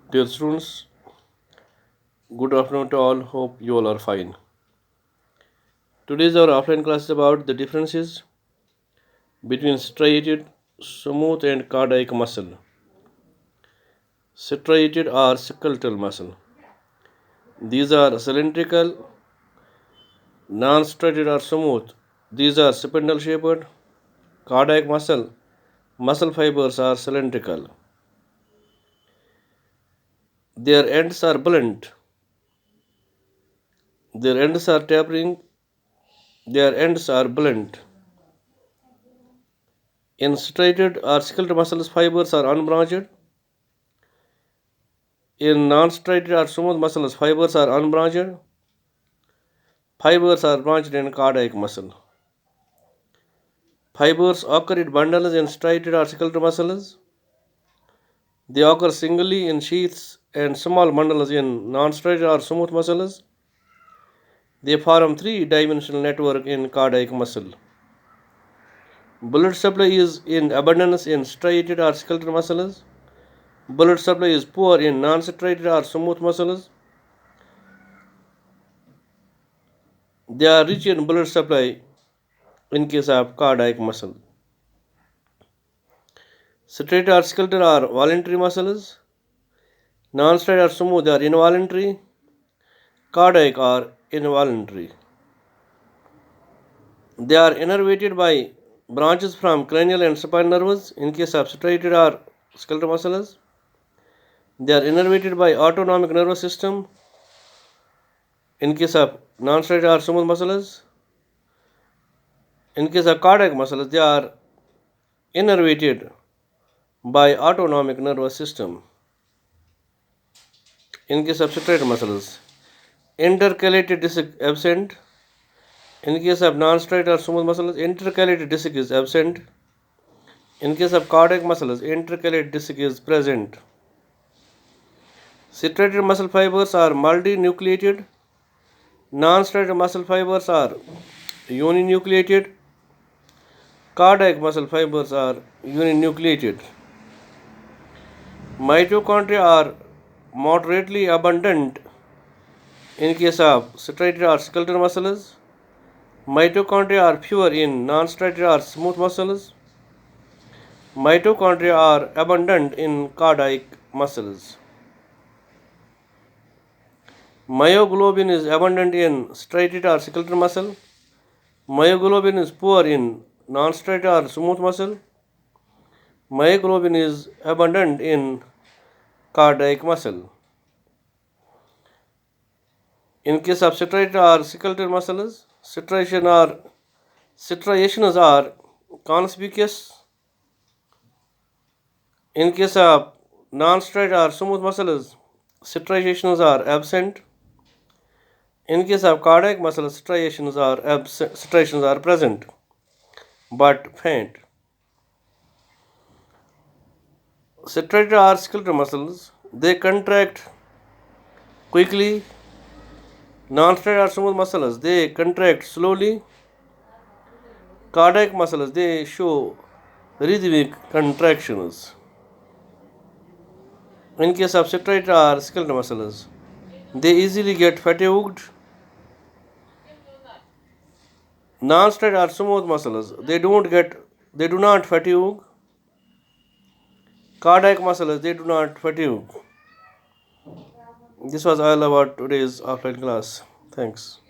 Dear students, good afternoon to all. Hope you all are fine. Today's our offline class is about the differences between striated, smooth, and cardiac muscle. Striated or skeletal muscle. These are cylindrical, non-striated or smooth. These are spindle shaped. Cardiac muscle. Muscle fibers are cylindrical. Their ends are blunt. Their ends are tapering. Their ends are blunt. In striated or skeletal muscles, fibers are unbranched. In non-striated or smooth muscles, fibers are unbranched. Fibers are branched in cardiac muscle. Fibers occur in bundles in striated or skeletal muscles. They occur singly in sheaths and small bundles in non-striated or smooth muscles. They form three-dimensional network in cardiac muscle. Blood supply is in abundance in striated or skeletal muscles. Blood supply is poor in non-striated or smooth muscles. They are rich in blood supply in case of cardiac muscle. Striated or skeletal are voluntary muscles. Non-striated or smooth are involuntary. Cardiac are involuntary. They are innervated by branches from cranial and spinal nerves in case of striated or skeletal muscles. They are innervated by autonomic nervous system in case of non-striated or smooth muscles. In case of cardiac muscles, they are innervated by autonomic nervous system. In case of striated muscles, intercalated disc absent. In case of non-striated or smooth muscles, intercalated disc is absent. In case of cardiac muscles, intercalated disc is present. Striated muscle fibers are multinucleated. Non-striated muscle fibers are uninucleated. Cardiac muscle fibers are uninucleated. Mitochondria are moderately abundant in case of striated or skeletal muscles. Mitochondria are fewer in non-striated or smooth muscles. Mitochondria are abundant in cardiac muscles. Myoglobin is abundant in striated or skeletal muscle. Myoglobin is poor in non-striated or smooth muscle. Myoglobin is abundant in cardiac muscle. In case of striated or skeletal muscles, striations are conspicuous. In case of non-striated or smooth muscles, striations are absent. In case of cardiac muscles, striations are present but faint. Striated or skeletal muscles, they contract quickly. Non-striated or smooth muscles, they contract slowly. Cardiac muscles, they show rhythmic contractions. In case of striated or skeletal muscles, they easily get fatigued. Non-striated or smooth muscles, they do not fatigue. Cardiac muscles, they do not fatigue. This was all about today's offline class. Thanks.